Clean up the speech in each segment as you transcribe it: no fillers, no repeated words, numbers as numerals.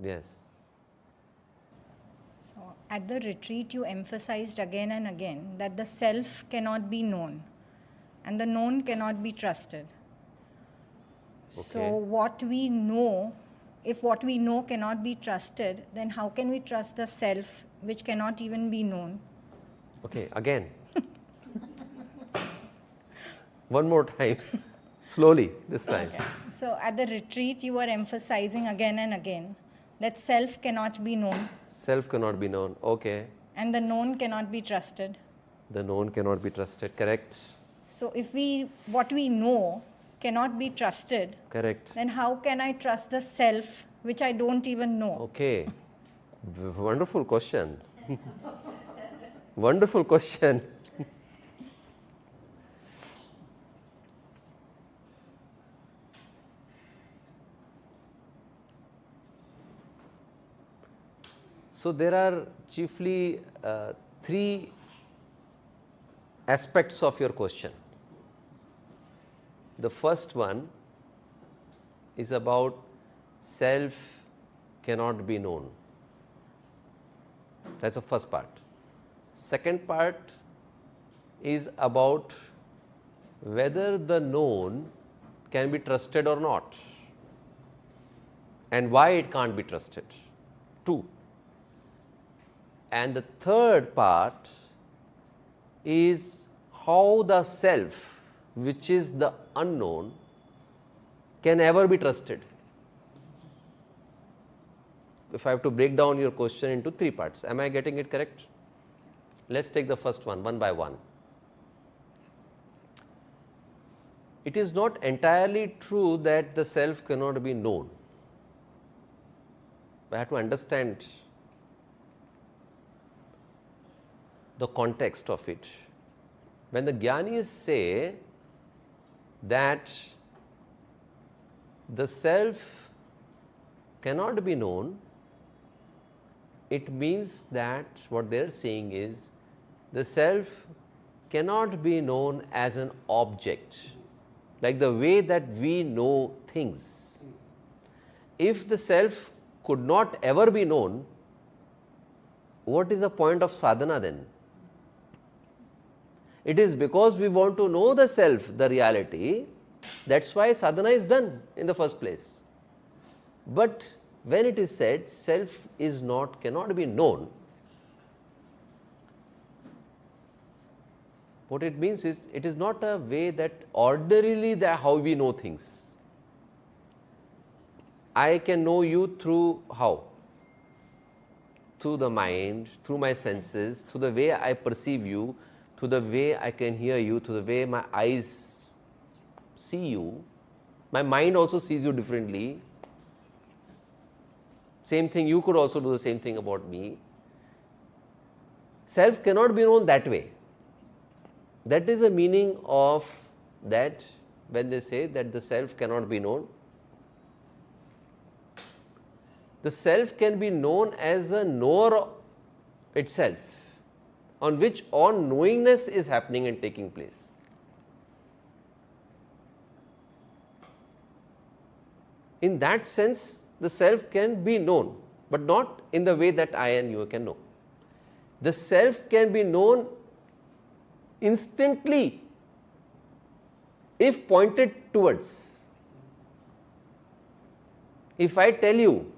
Yes. So at the retreat, you emphasized again and again that the self cannot be known and the known cannot be trusted. So Okay. what we know, if what we know cannot be trusted, then how can we trust the self which cannot even be known? Okay, again. One more time. Slowly this time. So at the retreat, you were emphasizing again and again that self cannot be known Self cannot be known. Okay. and the known cannot be trusted. The known cannot be trusted. Correct. So if what we know cannot be trusted, Correct. then how can I trust the self which I don't even know? Okay. Wonderful question. Wonderful question. So there are chiefly three aspects of your question. The first one is about self cannot be known. That's the first part. Second part is about whether the known can be trusted or not and why it can't be trusted. 2. And the third part is how the self, which is the unknown, can ever be trusted. If I have to break down your question into three parts, am I getting it correct? Let's take the first one by one. It is not entirely true that the self cannot be known. I have to understand the context of it. When the Jnanis say that the self cannot be known, it means that what they are saying is the self cannot be known as an object, like the way that we know things. If the self could not ever be known, what is the point of sadhana then? It is because we want to know the self, the reality, that's why sadhana is done in the first place. But when it is said self is not, cannot be known, what it means is it is not a way that ordinarily that how we know things. I can know you through how? Through the mind, through my senses, through the way I perceive you, through the way I can hear you, through the way my eyes see you. My mind also sees you differently. Same thing, you could also do the same thing about me. Self cannot be known that way. That is the meaning of that when they say that the self cannot be known. The self can be known as a knower itself, on which all knowingness is happening and taking place. In that sense, the self can be known, but not in the way that I and you can know. The self can be known instantly if pointed towards. If I tell you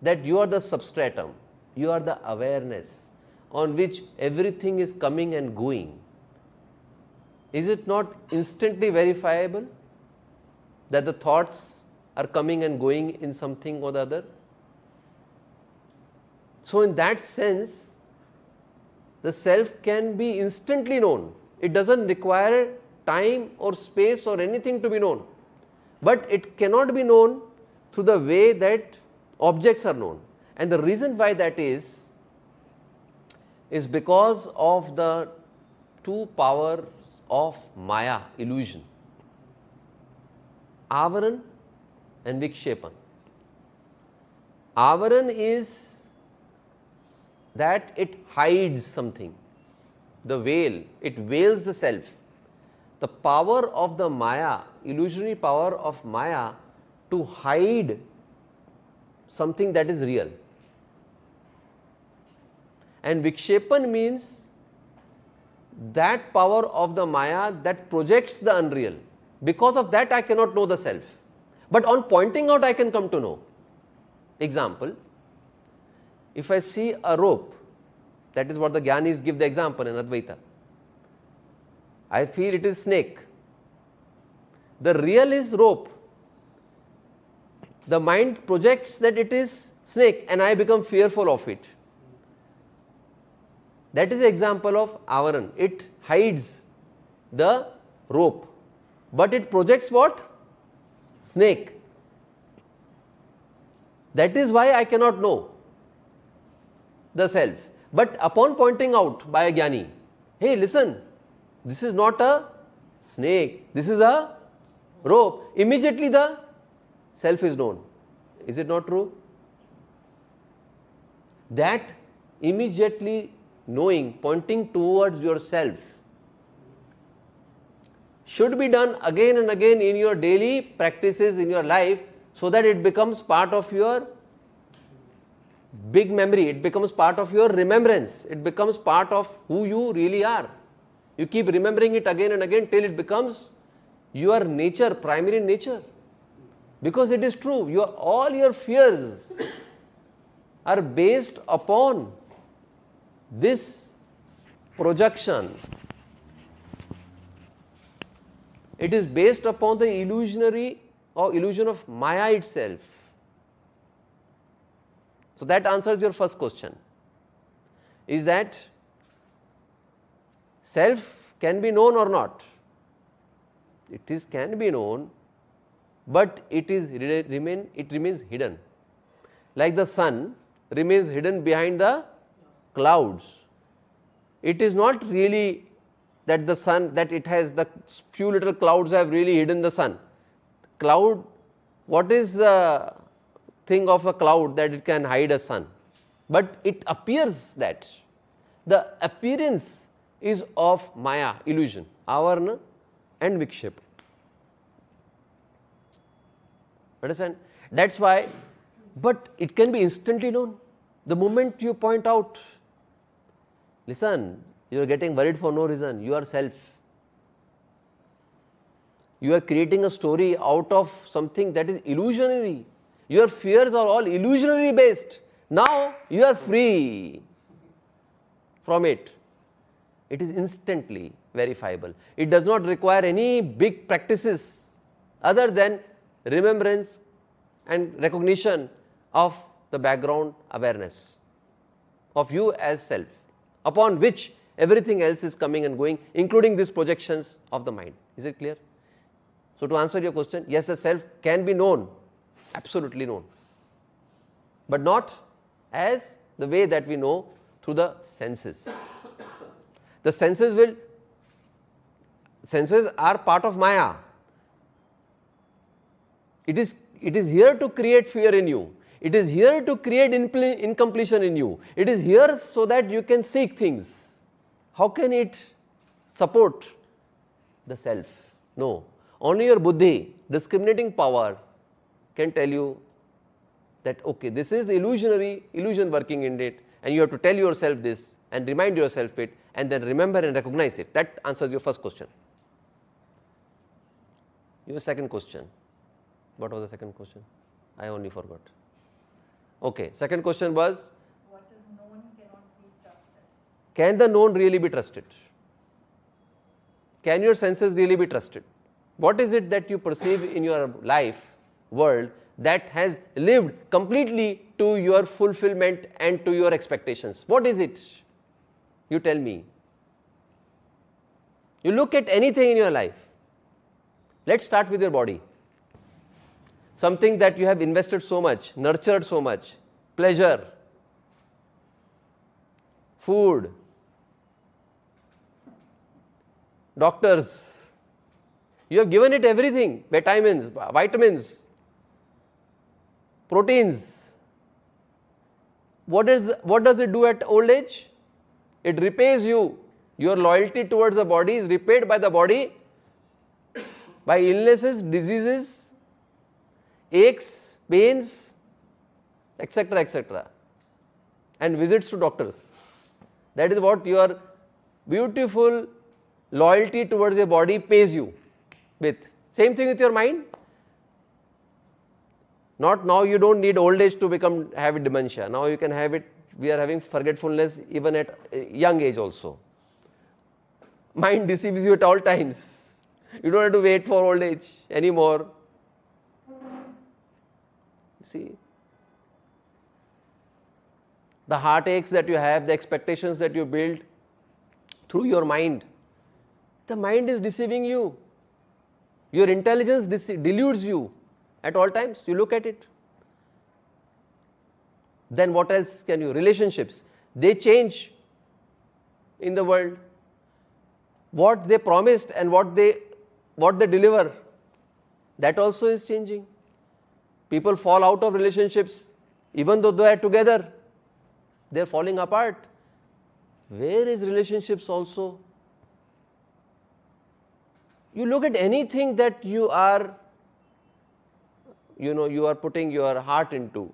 that you are the substratum, you are the awareness on which everything is coming and going, is it not instantly verifiable that the thoughts are coming and going in something or the other? So in that sense, the self can be instantly known. It doesn't require time or space or anything to be known, but it cannot be known through the way that objects are known. And the reason why that is because of the two powers of Maya, illusion, Avaran and Vikshepan. Avaran is that it hides something, the veil, it veils the self. The power of the Maya, illusionary power of Maya to hide something that is real. And Vikshepan means that power of the Maya that projects the unreal. Because of that I cannot know the self. But on pointing out I can come to know. Example, if I see a rope, that is what the Jnanis give the example in Advaita. I feel it is snake. The real is rope. The mind projects that it is snake and I become fearful of it. That is the example of avaran. It hides the rope, but it projects what? Snake. That is why I cannot know the self. But upon pointing out by a Jnani, hey, listen, this is not a snake, this is a rope, immediately the self is known. Is it not true? That immediately knowing, pointing towards yourself, should be done again and again in your daily practices in your life, so that it becomes part of your big memory, it becomes part of your remembrance, it becomes part of who you really are. You keep remembering it again and again till it becomes your nature, primary nature. Because it is true, all your fears are based upon this projection. It is based upon the illusionary or illusion of Maya itself. So that answers your first question. Is that self can be known or not? It can be known, but it remains hidden. Like the sun remains hidden behind the clouds. It is not really that the sun, that it has the few little clouds have really hidden the sun. Cloud, what is the thing of a cloud that it can hide a sun? But it appears that the appearance is of Maya, illusion, avarana and vikshepa. Understand? That's why, but it can be instantly known. The moment you point out, listen, you are getting worried for no reason, you are self. You are creating a story out of something that is illusionary. Your fears are all illusionary based. Now you are free from it. It is instantly verifiable. It does not require any big practices other than remembrance and recognition of the background awareness of you as self, upon which everything else is coming and going, including these projections of the mind. Is it clear? So to answer your question, yes, the self can be known, absolutely known, but not as the way that we know through the senses. The senses are part of Maya. It is here to create fear in you. It is here to create incompletion in you. It is here so that you can seek things. How can it support the self? No. Only your buddhi, discriminating power, can tell you that, okay, this is the illusion working in it, and you have to tell yourself this and remind yourself it, and then remember and recognize it. That answers your first question. Your second question. What was the second question? I only forgot. Okay, second question was, What is known cannot be trusted. Can the known really be trusted? Can your senses really be trusted? What is it that you perceive in your life, world, that has lived completely to your fulfillment and to your expectations? What is it? You tell me. You look at anything in your life. Let's start with your body. Something that you have invested so much, nurtured so much, pleasure, food, doctors. You have given it everything, vitamins, proteins. What does it do at old age? It repays you. Your loyalty towards the body is repaid by the body, by illnesses, diseases, aches, pains, etc., etc., and visits to doctors. That is what your beautiful loyalty towards your body pays you with. Same thing with your mind. Not now, you don't need old age to have dementia. Now you can have it. We are having forgetfulness even at a young age also. Mind deceives you at all times. You don't have to wait for old age anymore. See, the heartaches that you have, the expectations that you build through your mind, the mind is deceiving you. Your intelligence deludes you at all times. You look at it. Then what else can you? Relationships, they change in the world. What they promised and what they deliver, that also is changing. People fall out of relationships, even though they are together, they are falling apart. Where is relationships also? You look at anything that you are putting your heart into,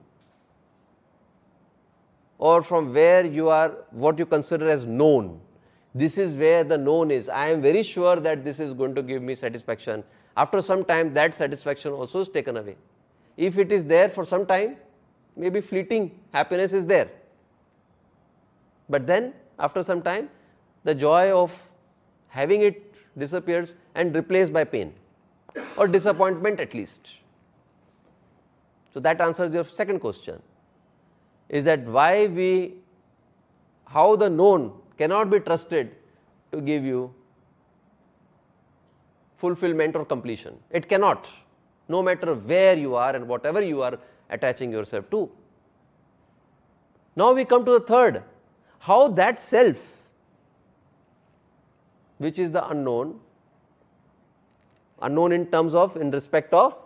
or from where you are, what you consider as known. This is where the known is. I am very sure that this is going to give me satisfaction. After some time, that satisfaction also is taken away. If it is there for some time, maybe fleeting happiness is there. But then, after some time, the joy of having it disappears and replaced by pain or disappointment at least. So that answers your second question, is that how the known cannot be trusted to give you fulfillment or completion. It cannot, no matter where you are and whatever you are attaching yourself to. Now we come to the third, how that self, which is the unknown in respect of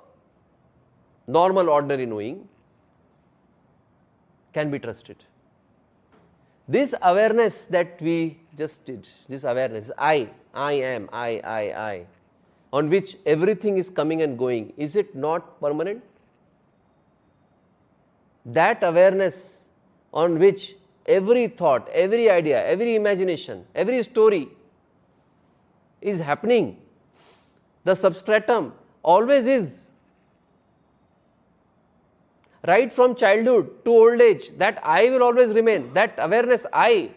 normal ordinary knowing, can be trusted. This awareness that we just did, this awareness, I am, I, on which everything is coming and going, is it not permanent? That awareness on which every thought, every idea, every imagination, every story is happening, the substratum always is. Right from childhood to old age, that I will always remain, that awareness I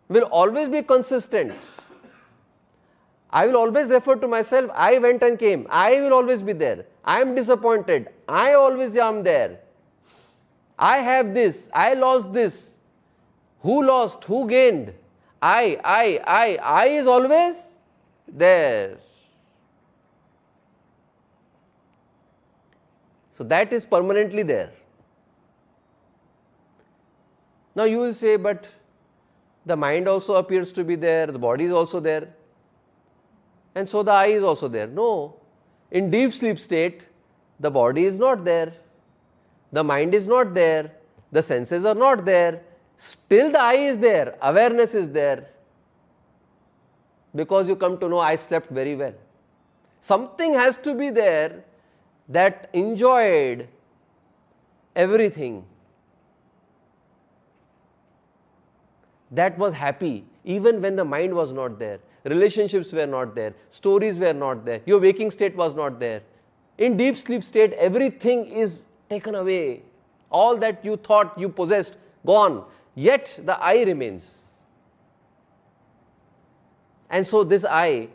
will always be consistent. I will always refer to myself, I went and came, I will always be there. I am disappointed, I always am there. I have this, I lost this. Who lost, who gained? I is always there. So that is permanently there. Now you will say, but the mind also appears to be there, the body is also there, and so the I is also there. No, in deep sleep state, the body is not there, the mind is not there, the senses are not there, still the I is there, awareness is there, because you come to know I slept very well. Something has to be there that enjoyed everything, that was happy even when the mind was not there, relationships were not there, stories were not there, your waking state was not there. In deep sleep state, everything is taken away, all that you thought you possessed, gone, yet the I remains. And so this I,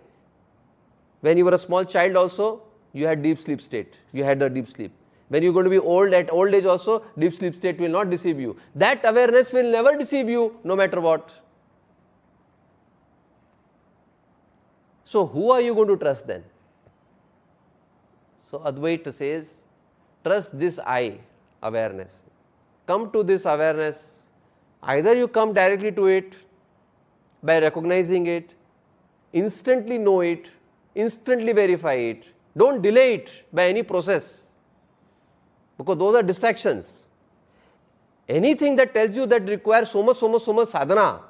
when you were a small child also, you had deep sleep state, you had a deep sleep. When you are going to be old, at old age also, deep sleep state will not deceive you. That awareness will never deceive you, no matter what. So who are you going to trust then? So Advaita says, trust this I, awareness. Come to this awareness. Either you come directly to it by recognizing it, instantly know it, instantly verify it. Don't delay it by any process, because those are distractions. Anything that tells you that requires so much sadhana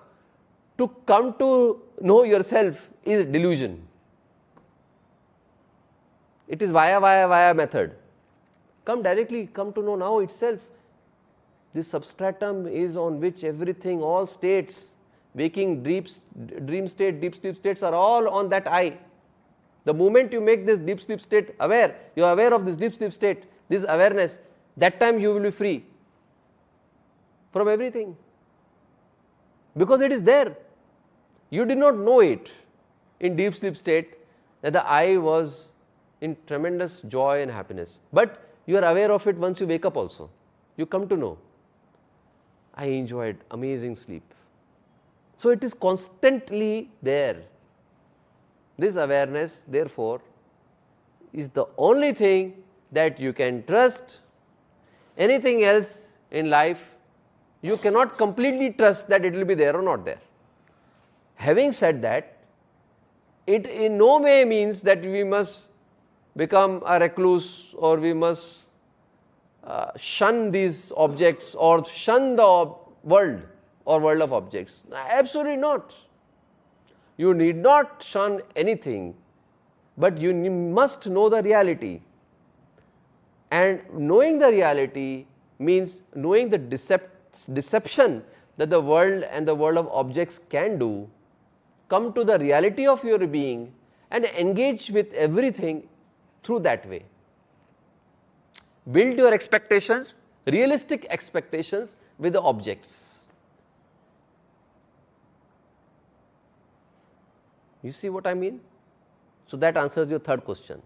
to come to know yourself is delusion. It is via method. Come directly, come to know now itself. This substratum is on which everything, all states, waking, dream state, deep sleep states are all on that I. The moment you make this deep sleep state aware, you are aware of this deep sleep state, this awareness, that time you will be free from everything. Because it is there. You did not know it in deep sleep state that the I was in tremendous joy and happiness. But you are aware of it once you wake up also. You come to know, I enjoyed amazing sleep. So it is constantly there. This awareness, therefore, is the only thing that you can trust. Anything else in life, you cannot completely trust that it will be there or not there. Having said that, it in no way means that we must become a recluse or we must shun these objects or shun the world or world of objects. Absolutely not. You need not shun anything, but you must know the reality. And knowing the reality means knowing the deception that the world and the world of objects can do. Come to the reality of your being and engage with everything through that way. Build your expectations, realistic expectations with the objects. You see what I mean? So that answers your third question.